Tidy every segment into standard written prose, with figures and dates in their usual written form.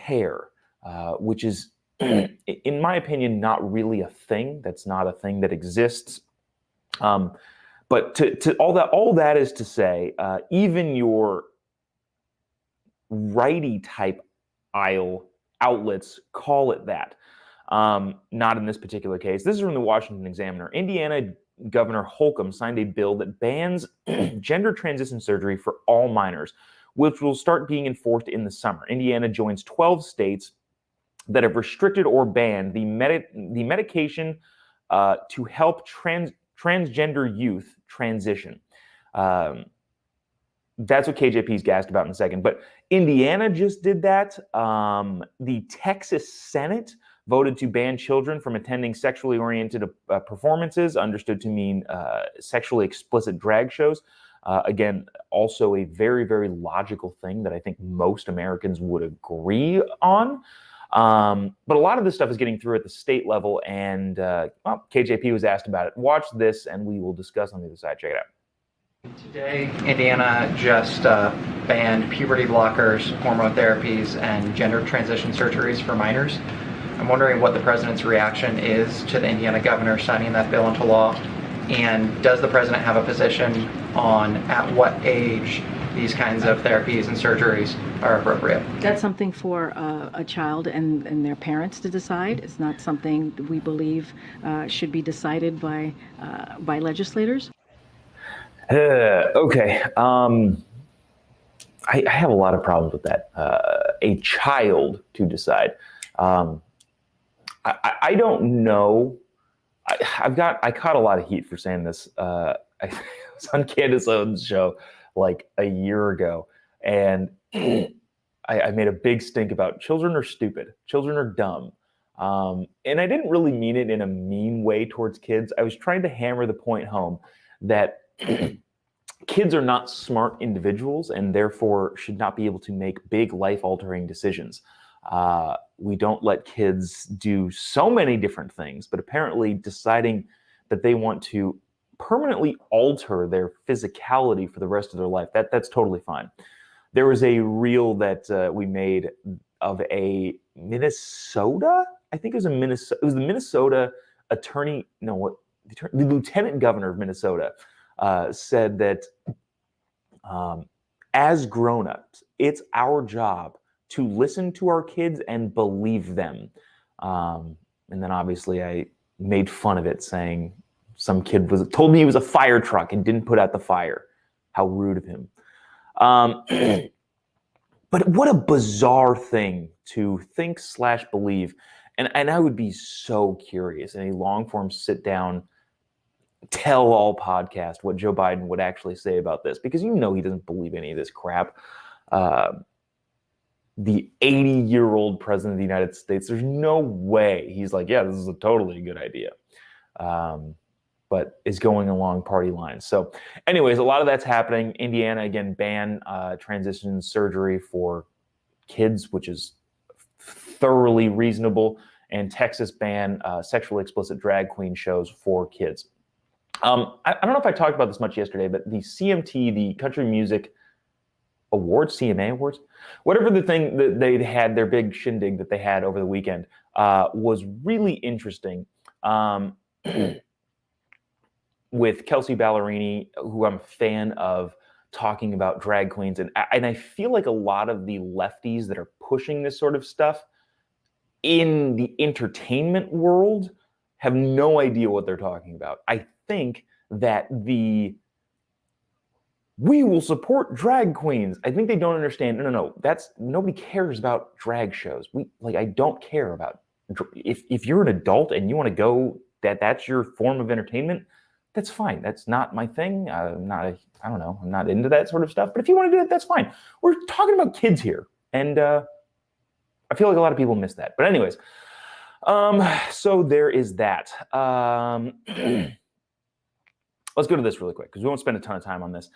care, which is, in my opinion, not really a thing. That's not a thing that exists. But to all that is to say, even your righty type outlets call it that. Not in this particular case. This is from the Washington Examiner. Indiana Governor Holcomb signed a bill that bans gender transition surgery for all minors, which will start being enforced in the summer. Indiana joins 12 states that have restricted or banned the medication to help transgender youth transition. That's what KJP's gassed about in a second. But Indiana just did that. The Texas Senate voted to ban children from attending sexually oriented performances, understood to mean sexually explicit drag shows. Again, also a very, very logical thing that I think most Americans would agree on. But a lot of this stuff is getting through at the state level, and KJP was asked about it. Watch this, and we will discuss on the other side. Check it out. Today, Indiana just banned puberty blockers, hormone therapies, and gender transition surgeries for minors. I'm wondering what the president's reaction is to the Indiana governor signing that bill into law, and does the president have a position on at what age these kinds of therapies and surgeries are appropriate? That's something for a child and their parents to decide. It's not something we believe should be decided by legislators. Okay. I have a lot of problems with that. A child to decide. I don't know. I caught a lot of heat for saying this. I was on Candace Owens' show like a year ago, and I made a big stink about children are stupid. Children are dumb. And I didn't really mean it in a mean way towards kids. I was trying to hammer the point home that kids are not smart individuals and therefore should not be able to make big life-altering decisions. We don't let kids do so many different things, but apparently deciding that they want to permanently alter their physicality for the rest of their life, that's totally fine. There was a reel that we made of a Minnesota, I think it was the Minnesota attorney, the lieutenant governor of Minnesota said that as grown-ups, it's our job to listen to our kids and believe them. And then obviously I made fun of it, saying some kid told me he was a fire truck and didn't put out the fire. How rude of him. But what a bizarre thing to think / believe. And I would be so curious in a long-form sit-down, tell-all podcast what Joe Biden would actually say about this, because he doesn't believe any of this crap. The 80-year-old president of the United States, there's no way he's like, yeah, this is a totally good idea. But is going along party lines. So anyways, a lot of that's happening. Indiana, again, ban transition surgery for kids, which is thoroughly reasonable. And Texas ban sexually explicit drag queen shows for kids. I don't know if I talked about this much yesterday, but the CMT, the Country Music Awards, CMA Awards, whatever the thing that they had, their big shindig that they had over the weekend, was really interesting. With Kelsey Ballerini, who I'm a fan of, talking about drag queens. And I feel like a lot of the lefties that are pushing this sort of stuff in the entertainment world have no idea what they're talking about. I think that we will support drag queens. I think they don't understand. No. Nobody cares about drag shows. I don't care about, if you're an adult and you want to go, that's your form of entertainment, that's fine. That's not my thing. I'm not into that sort of stuff. But if you want to do it, that's fine. We're talking about kids here. And I feel like a lot of people miss that. But anyways, so there is that. Let's go to this really quick, because we won't spend a ton of time on this.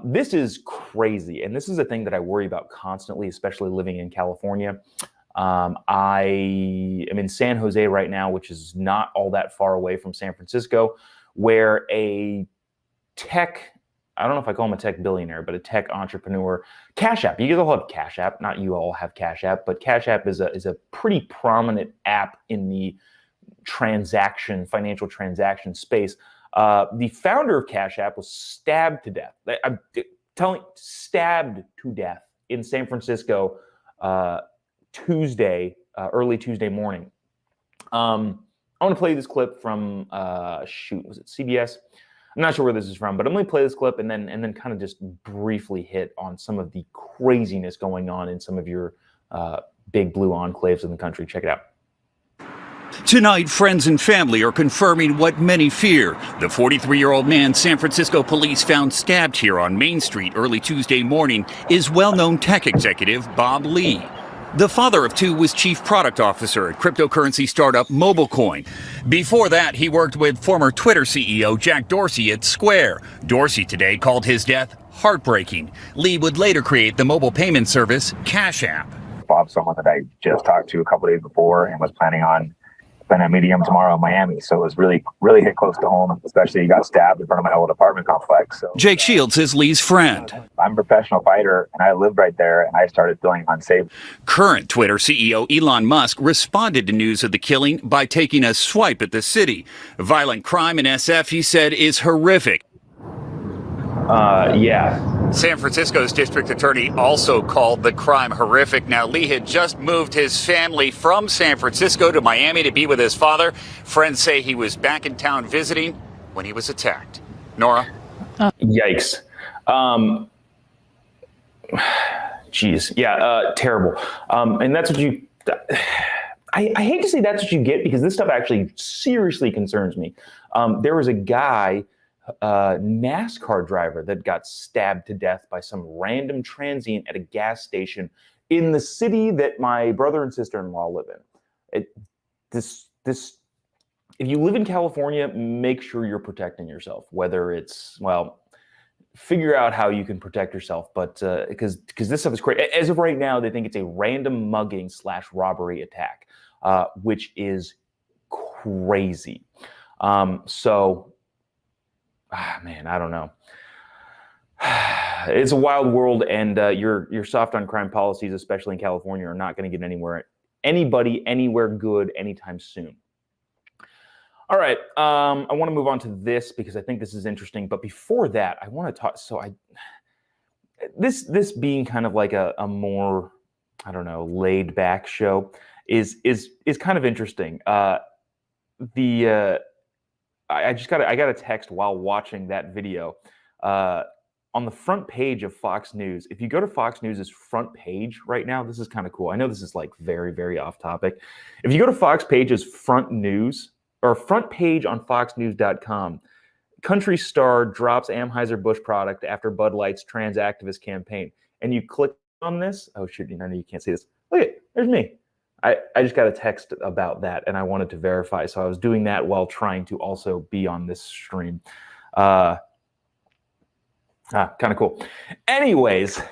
This is crazy. And this is a thing that I worry about constantly, especially living in California. I am in San Jose right now, which is not all that far away from San Francisco, where a tech I don't know if I call him a tech billionaire, but a tech entrepreneur. Cash App. You guys all have Cash App. Not you all have Cash App, but Cash App is a pretty prominent app in the financial transaction space. The founder of Cash App was stabbed to death. I'm stabbed to death in San Francisco early Tuesday morning. I want to play this clip from was it CBS? I'm not sure where this is from, but I'm going to play this clip and then kind of just briefly hit on some of the craziness going on in some of your big blue enclaves in the country. Check it out. Tonight, friends and family are confirming what many fear. The 43-year-old man San Francisco police found stabbed here on Main Street early Tuesday morning is well-known tech executive Bob Lee. The father of two was chief product officer at cryptocurrency startup MobileCoin. Before that, he worked with former Twitter CEO Jack Dorsey at Square. Dorsey today called his death heartbreaking. Lee would later create the mobile payment service Cash App. Bob's someone that I just talked to a couple days before and was planning on spending a medium tomorrow in Miami. So it was really hit close to home, especially he got stabbed in front of my old apartment complex. So Jake Shields is Lee's friend. I'm a professional fighter and I lived right there and I started feeling unsafe. Current Twitter CEO Elon Musk responded to news of the killing by taking a swipe at the city. Violent crime in SF, he said, is horrific. Yeah. San Francisco's district attorney also called the crime horrific. Now, Lee had just moved his family from San Francisco to Miami to be with his father. Friends say he was back in town visiting when he was attacked. Nora? Yikes. Geez. Yeah, terrible. And that's what you... I hate to say that's what you get because this stuff actually seriously concerns me. There was a guy... NASCAR driver that got stabbed to death by some random transient at a gas station in the city that my brother and sister-in-law live in. If you live in California, make sure you're protecting yourself, whether it's, figure out how you can protect yourself, but because this stuff is crazy. As of right now, they think it's a random mugging / robbery attack, which is crazy. Man, I don't know. It's a wild world, and your soft on crime policies, especially in California, are not going to get anybody anywhere good anytime soon. All right, I want to move on to this because I think this is interesting. But before that, I want to talk. This being kind of like a more, I don't know, laid back show is kind of interesting. I got a text while watching that video on the front page of Fox News. If you go to Fox News's front page right now, this is kind of cool. I know this is like very, very off topic. If you go to Fox page's front page on foxnews.com, country star drops Anheuser-Busch product after Bud Light's trans activist campaign. And you click on this. Oh, shoot, I know you can't see this. Look at it. There's me. I just got a text about that, and I wanted to verify. So I was doing that while trying to also be on this stream. Kind of cool. Anyways,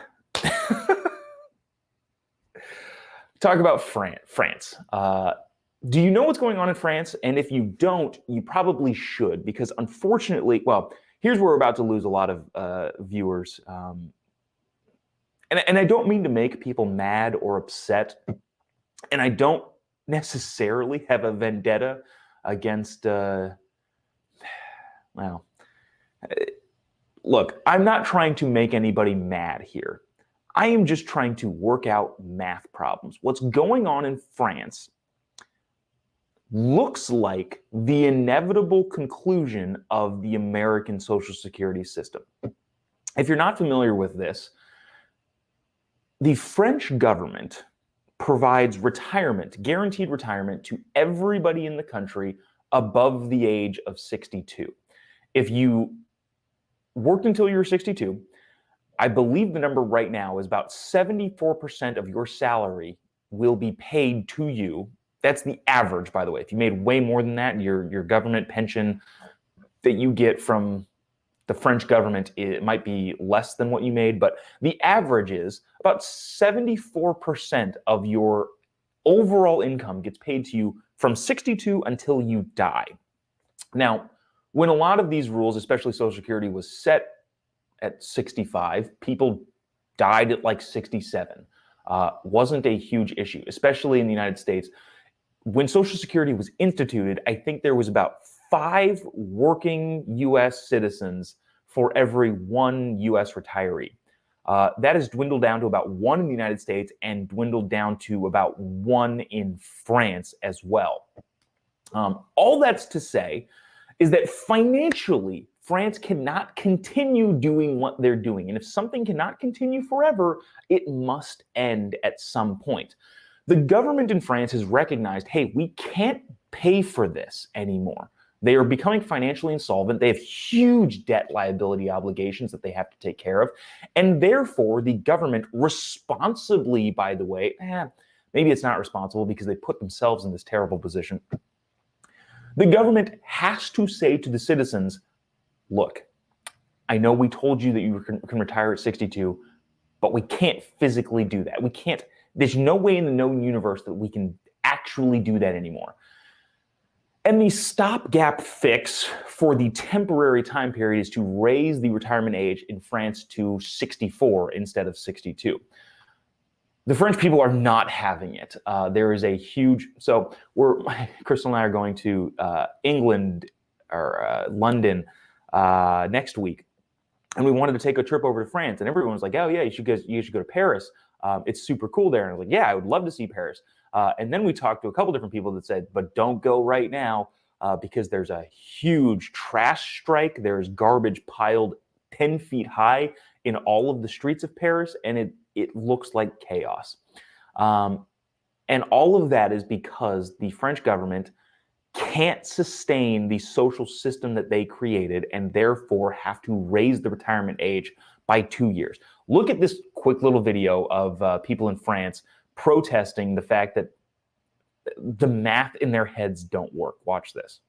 talk about France. Do you know what's going on in France? And if you don't, you probably should, because unfortunately, here's where we're about to lose a lot of viewers. And I don't mean to make people mad or upset. And I don't necessarily have a vendetta against, look, I'm not trying to make anybody mad here. I am just trying to work out math problems. What's going on in France looks like the inevitable conclusion of the American Social Security system. If you're not familiar with this, the French government provides guaranteed retirement to everybody in the country above the age of 62. If you worked until you were 62, I believe the number right now is about 74% of your salary will be paid to you. That's the average, by the way. If you made way more than that, your government pension that you get from the French government, it might be less than what you made, but the average is about 74% of your overall income gets paid to you from 62 until you die. Now, when a lot of these rules, especially Social Security, was set at 65. People died at like 67. Wasn't a huge issue, especially in the United States. When Social Security was instituted, I think there was about 5 working U.S. citizens for every 1 U.S. retiree. That has dwindled down to about 1 in the United States and dwindled down to about 1 in France as well. All that's to say is that financially, France cannot continue doing what they're doing. And if something cannot continue forever, it must end at some point. The government in France has recognized, hey, we can't pay for this anymore. They are becoming financially insolvent. They have huge debt liability obligations that they have to take care of. And therefore, the government responsibly, by the way, maybe it's not responsible because they put themselves in this terrible position. The government has to say to the citizens, look, I know we told you that you can retire at 62, but we can't physically do that. We can't, there's no way in the known universe that we can actually do that anymore. And the stopgap fix for the temporary time period is to raise the retirement age in France to 64 instead of 62. The French people are not having it. There is a huge, so Crystal and I are going to England or London next week, and we wanted to take a trip over to France, and everyone was like, oh yeah, you should go to Paris. It's super cool there. And I was like, yeah, I would love to see Paris. And then we talked to a couple different people that said, but don't go right now because there's a huge trash strike. There's garbage piled 10 feet high in all of the streets of Paris, and it looks like chaos. And all of that is because the French government can't sustain the social system that they created and therefore have to raise the retirement age by 2 years. Look at this quick little video of people in France protesting the fact that the math in their heads don't work. Watch this.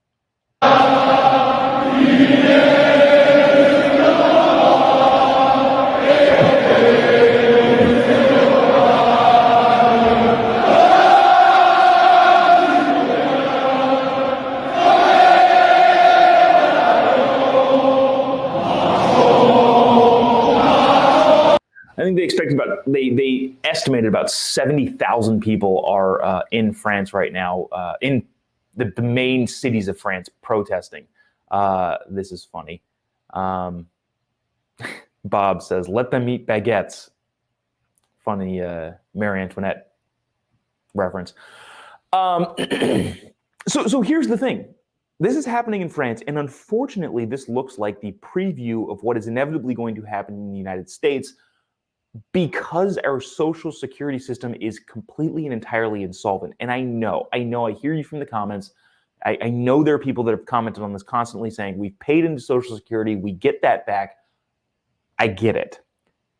I think they estimated about 70,000 people are in France right now, in the main cities of France protesting. This is funny. Bob says, let them eat baguettes. Funny Marie Antoinette reference. So here's the thing. This is happening in France, and unfortunately, this looks like the preview of what is inevitably going to happen in the United States because our social security system is completely and entirely insolvent. And I hear you from the comments. I know there are people that have commented on this constantly saying, we've paid into Social Security, we get that back. I get it.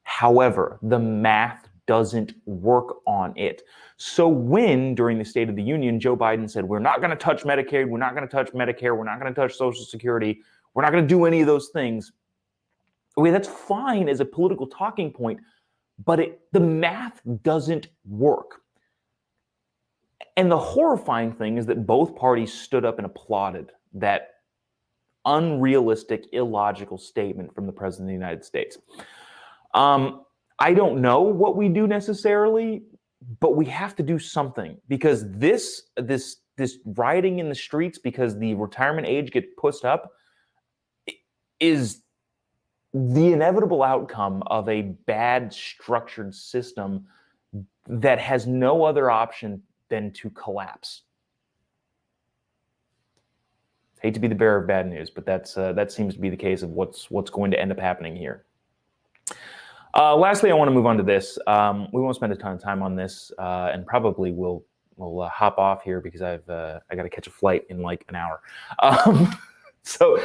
However, the math doesn't work on it. So when, during the State of the Union, Joe Biden said, we're not going to touch Medicaid, we're not going to touch Medicare, we're not going to touch Social Security, we're not going to do any of those things. Okay, that's fine as a political talking point, but the math doesn't work. And the horrifying thing is that both parties stood up and applauded that unrealistic, illogical statement from the President of the United States. I don't know what we do necessarily, but we have to do something because this rioting in the streets because the retirement age gets pushed up is the inevitable outcome of a bad structured system that has no other option than to collapse. Hate to be the bearer of bad news, but that seems to be the case of what's going to end up happening here. Lastly, I want to move on to this. We won't spend a ton of time on this, and probably we'll hop off here because I got to catch a flight in like an hour. So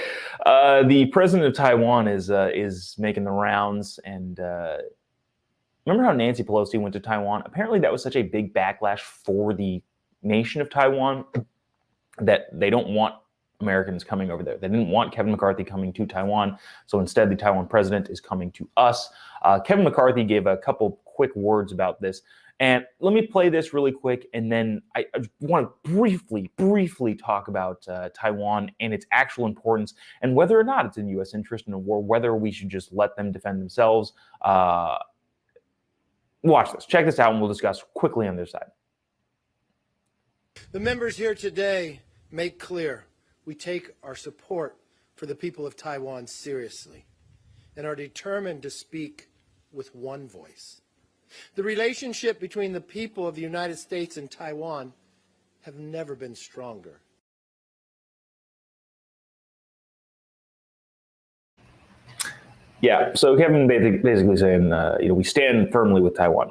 the president of Taiwan is making the rounds, and remember how Nancy Pelosi went to Taiwan? Apparently, that was such a big backlash for the nation of Taiwan that they don't want Americans coming over there. They didn't want Kevin McCarthy coming to Taiwan, so instead the Taiwan president is coming to us. Kevin McCarthy gave a couple quick words about this, And let me play this really quick, and then I want to briefly talk about Taiwan and its actual importance, and whether or not it's in U.S. interest in a war, whether we should just let them defend themselves. Watch this. Check this out, and we'll discuss quickly on their side. The members here today make clear we take our support for the people of Taiwan seriously and are determined to speak with one voice. The relationship between the people of the United States and Taiwan have never been stronger. Yeah, so Kevin basically saying, we stand firmly with Taiwan.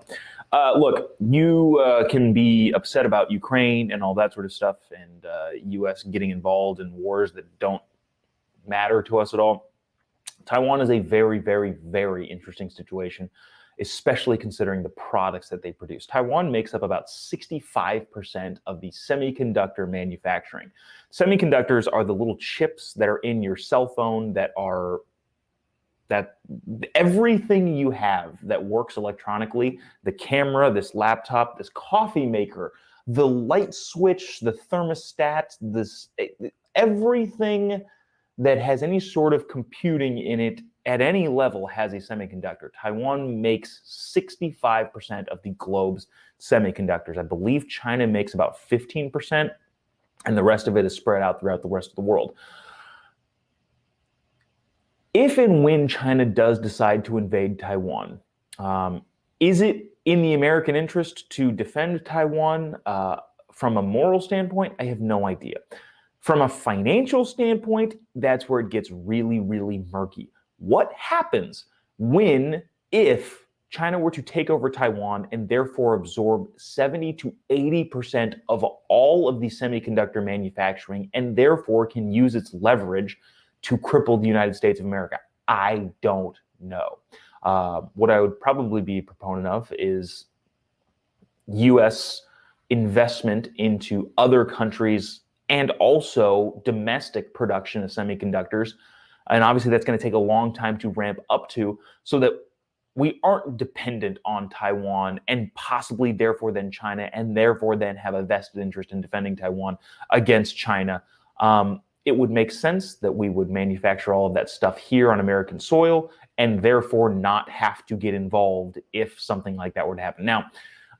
Look, you can be upset about Ukraine and all that sort of stuff, and U.S. getting involved in wars that don't matter to us at all. Taiwan is a very, very, very interesting situation, especially considering the products that they produce. Taiwan makes up about 65% of the semiconductor manufacturing. Semiconductors are the little chips that are in your cell phone that everything you have that works electronically, the camera, this laptop, this coffee maker, the light switch, the thermostat, everything that has any sort of computing in it at any level has a semiconductor. Taiwan makes 65% of the globe's semiconductors. I believe China makes about 15%, and the rest of it is spread out throughout the rest of the world. If and when China does decide to invade Taiwan, is it in the American interest to defend Taiwan from a moral standpoint? I have no idea. From a financial standpoint, that's where it gets really, really murky. What happens if China were to take over Taiwan and therefore absorb 70 to 80% of all of the semiconductor manufacturing and therefore can use its leverage to cripple the United States of America? I don't know. What I would probably be a proponent of is U.S. investment into other countries and also domestic production of semiconductors. And obviously that's going to take a long time to ramp up to, so that we aren't dependent on Taiwan and possibly therefore then China, and therefore then have a vested interest in defending Taiwan against China. It would make sense that we would manufacture all of that stuff here on American soil and therefore not have to get involved if something like that were to happen. Now,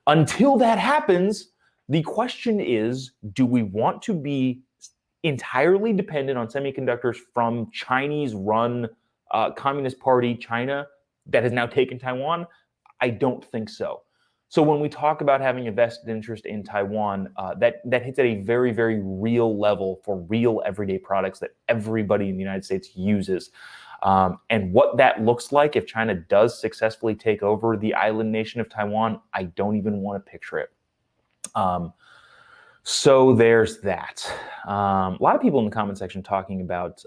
until that happens, the question is, do we want to be entirely dependent on semiconductors from Chinese-run Communist Party China that has now taken Taiwan? I don't think so. So when we talk about having a vested interest in Taiwan, that hits at a very, very real level for real everyday products that everybody in the United States uses. And what that looks like if China does successfully take over the island nation of Taiwan, I don't even want to picture it. So there's that. A lot of people in the comment section talking about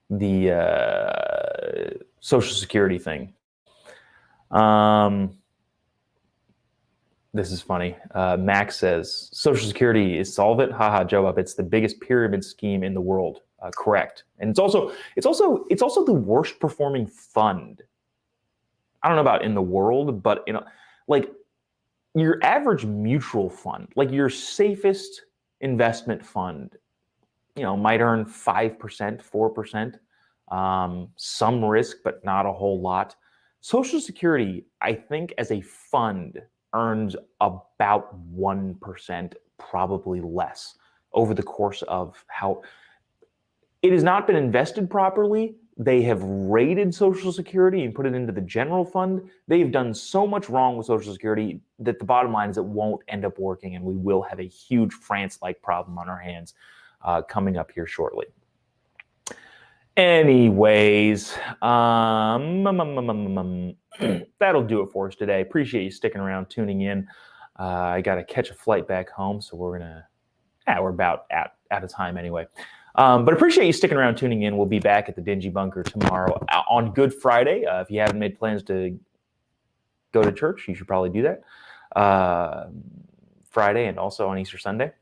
the Social Security thing. This is funny. Max says, Social Security is solvent? Haha, Jobob, it's the biggest pyramid scheme in the world. Correct. And it's also the worst performing fund. I don't know about in the world, but like your average mutual fund, like your safest investment fund, might earn 5%, 4%, some risk, but not a whole lot. Social Security, I think, as a fund, earns about 1%, probably less, over the course of how it has not been invested properly. They have raided Social Security and put it into the general fund. They've done so much wrong with Social Security that the bottom line is it won't end up working, and we will have a huge France-like problem on our hands coming up here shortly. Anyways, that'll do it for us today. Appreciate you sticking around, tuning in. I got to catch a flight back home, so we're about out of time anyway. But appreciate you sticking around, tuning in. We'll be back at the Dingy Bunker tomorrow on Good Friday. If you haven't made plans to go to church, you should probably do that. Friday and also on Easter Sunday.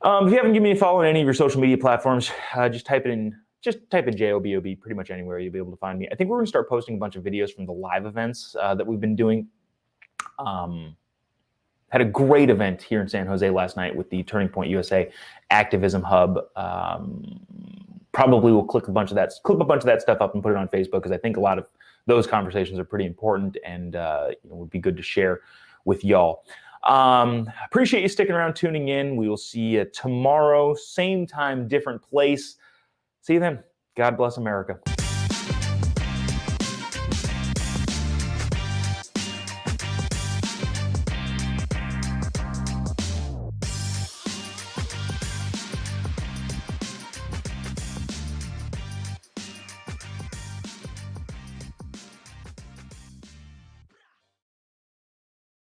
If you haven't given me a follow on any of your social media platforms, just type just type in Jobob pretty much anywhere. You'll be able to find me. I think we're going to start posting a bunch of videos from the live events that we've been doing. Had a great event here in San Jose last night with the Turning Point USA Activism Hub. Probably will clip a bunch of that stuff up and put it on Facebook, because I think a lot of those conversations are pretty important and would be good to share with y'all. Appreciate you sticking around, tuning in. We will see you tomorrow, same time, different place. See you then. God bless America.